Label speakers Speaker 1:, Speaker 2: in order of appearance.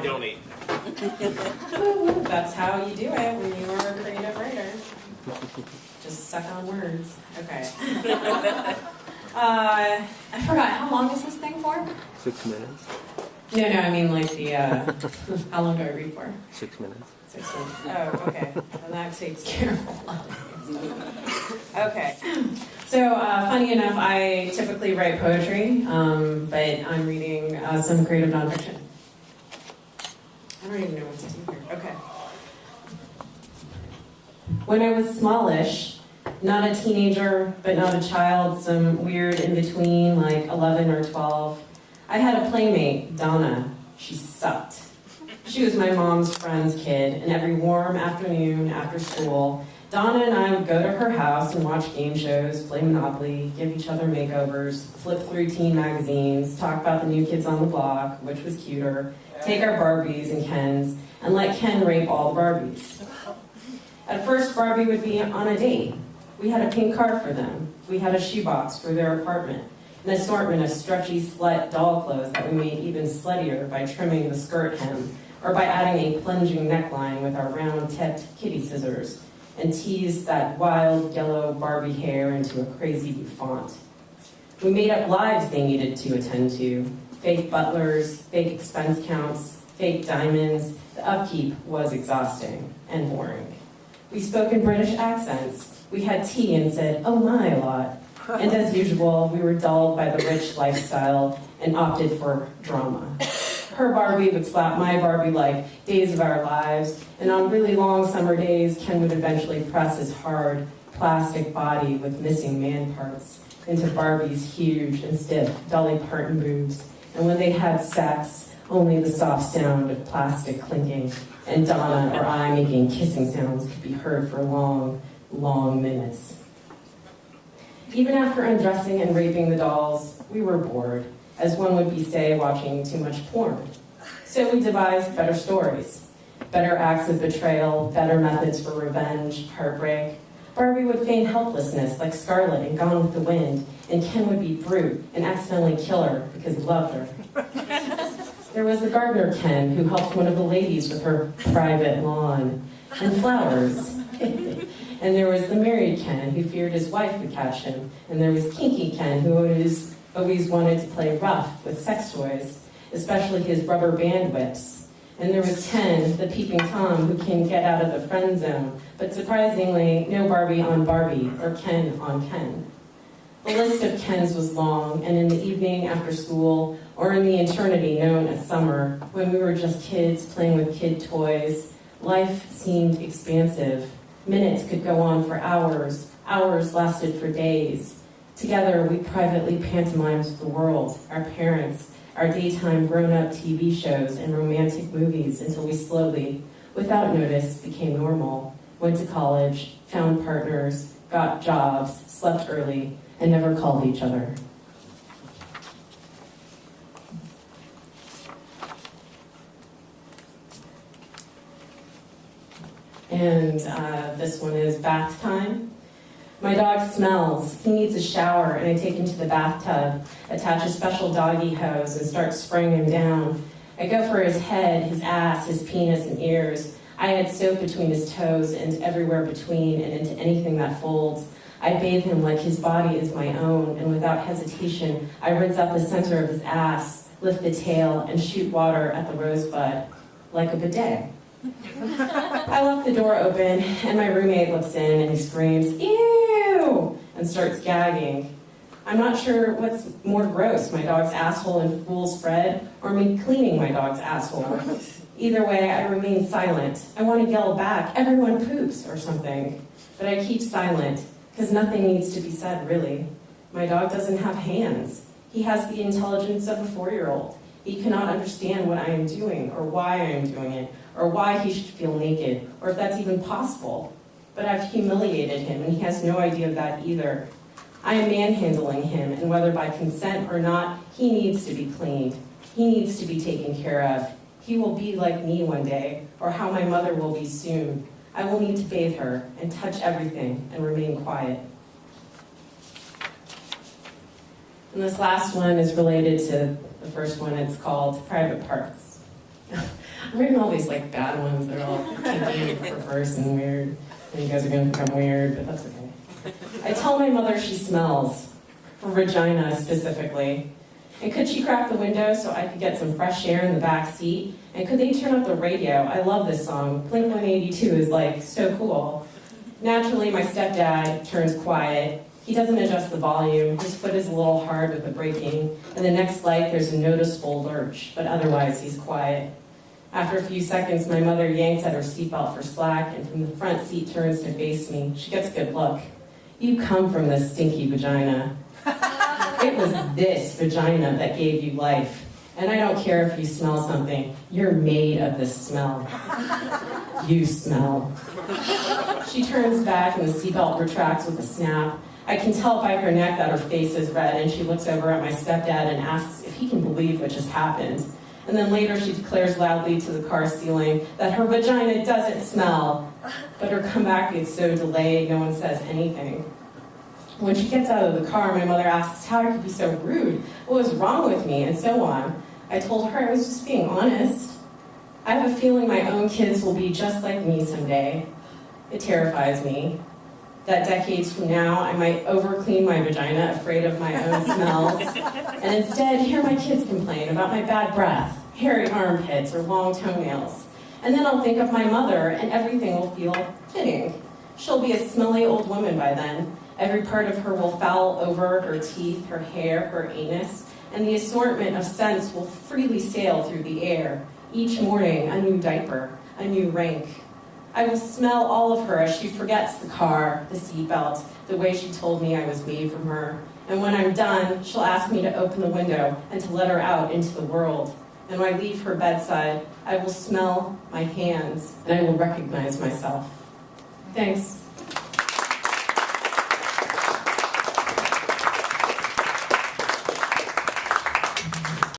Speaker 1: donate.
Speaker 2: That's how you do it when you are a creative writer. Just suck on words. Okay. I forgot, how long is this thing for?
Speaker 3: 6 minutes.
Speaker 2: No, I mean like the, how long do I read for?
Speaker 3: 6 minutes.
Speaker 2: 6 minutes. Oh, okay. And that takes care of a lot of things. Okay. So, funny enough, I typically write poetry, but I'm reading some creative nonfiction. I don't even know what to do here. Okay. When I was smallish, not a teenager, but not a child, some weird in-between, like 11 or 12, I had a playmate, Donna. She sucked. She was my mom's friend's kid, and every warm afternoon after school, Donna and I would go to her house and watch game shows, play Monopoly, give each other makeovers, flip through teen magazines, talk about the new kids on the block, which was cuter, take our Barbies and Kens, and let Ken rape all the Barbies. At first, Barbie would be on a date. We had a pink car for them. We had a shoebox for their apartment, an assortment of stretchy slut doll clothes that we made even sluttier by trimming the skirt hem, or by adding a plunging neckline with our round-tipped kitty scissors, and teased that wild yellow Barbie hair into a crazy bouffant. We made up lives they needed to attend to, fake butlers, fake expense counts, fake diamonds. The upkeep was exhausting and boring. We spoke in British accents. We had tea and said, "Oh my," a lot. And as usual, we were dulled by the rich lifestyle and opted for drama. Her Barbie would slap my Barbie like Days of Our Lives, and on really long summer days, Ken would eventually press his hard, plastic body with missing man parts into Barbie's huge and stiff Dolly Parton boobs. And when they had sex, only the soft sound of plastic clinking and Donna or I making kissing sounds could be heard for long, long minutes. Even after undressing and raping the dolls, we were bored, as one would be, say, watching too much porn. So we devised better stories, better acts of betrayal, better methods for revenge, heartbreak. Barbie would feign helplessness like Scarlet in Gone with the Wind, and Ken would be brute and accidentally kill her because he loved her. There was the gardener Ken, who helped one of the ladies with her private lawn and flowers. And there was the married Ken, who feared his wife would catch him. And there was kinky Ken, who always wanted to play rough with sex toys, especially his rubber band whips. And there was Ken, the peeping Tom, who can get out of the friend zone, but surprisingly, no Barbie on Barbie, or Ken on Ken. The list of Kens was long, and in the evening after school, or in the eternity known as summer, when we were just kids playing with kid toys, life seemed expansive. Minutes could go on for hours, hours lasted for days. Together, we privately pantomimed the world, our parents, our daytime grown-up TV shows and romantic movies until we slowly, without notice, became normal, went to college, found partners, got jobs, slept early, and never called each other. And this one is bath time. My dog smells. He needs a shower, and I take him to the bathtub, attach a special doggy hose, and start spraying him down. I go for his head, his ass, his penis, and ears. I add soap between his toes and everywhere between and into anything that folds. I bathe him like his body is my own, and without hesitation, I rinse out the center of his ass, lift the tail, and shoot water at the rosebud, like a bidet. I left the door open, and my roommate looks in, and he screams, "Ew!" and starts gagging. I'm not sure what's more gross, my dog's asshole in full spread, or me cleaning my dog's asshole. Either way, I remain silent. I want to yell back, "Everyone poops," or something. But I keep silent, because nothing needs to be said, really. My dog doesn't have hands. He has the intelligence of a 4-year-old. He cannot understand what I am doing, or why I am doing it, or why he should feel naked, or if that's even possible. But I've humiliated him, and he has no idea of that either. I am manhandling him, and whether by consent or not, he needs to be cleaned. He needs to be taken care of. He will be like me one day, or how my mother will be soon. I will need to bathe her, and touch everything, and remain quiet. And this last one is related to the first one. It's called Private Parts. I'm reading all these like bad ones that are all kinky and perverse and weird. And you guys are going to think I'm weird, but that's okay. I tell my mother she smells, her vagina specifically. And could she crack the window so I could get some fresh air in the back seat? And could they turn up the radio? I love this song. Blink-182 is like so cool. Naturally, my stepdad turns quiet. He doesn't adjust the volume. His foot is a little hard with the braking. And the next light, there's a noticeable lurch, but otherwise he's quiet. After a few seconds, my mother yanks at her seatbelt for slack, and from the front seat turns to face me. She gets a good look. You come from this stinky vagina. It was this vagina that gave you life. And I don't care if you smell something. You're made of this smell. You smell. She turns back and the seatbelt retracts with a snap. I can tell by her neck that her face is red, and she looks over at my stepdad and asks if he can believe what just happened. And then later she declares loudly to the car ceiling that her vagina doesn't smell. But her comeback is so delayed, no one says anything. When she gets out of the car, my mother asks how I could be so rude, what was wrong with me, and so on. I told her I was just being honest. I have a feeling my own kids will be just like me someday. It terrifies me that decades from now I might overclean my vagina, afraid of my own smells, and instead hear my kids complain about my bad breath, hairy armpits, or long toenails. And then I'll think of my mother, and everything will feel fitting. She'll be a smelly old woman by then. Every part of her will foul over her teeth, her hair, her anus, and the assortment of scents will freely sail through the air. Each morning, a new diaper, a new rank. I will smell all of her as she forgets the car, the seatbelt, the way she told me I was made from her. And when I'm done, she'll ask me to open the window and to let her out into the world. And when I leave her bedside, I will smell my hands and I will recognize myself. Thanks.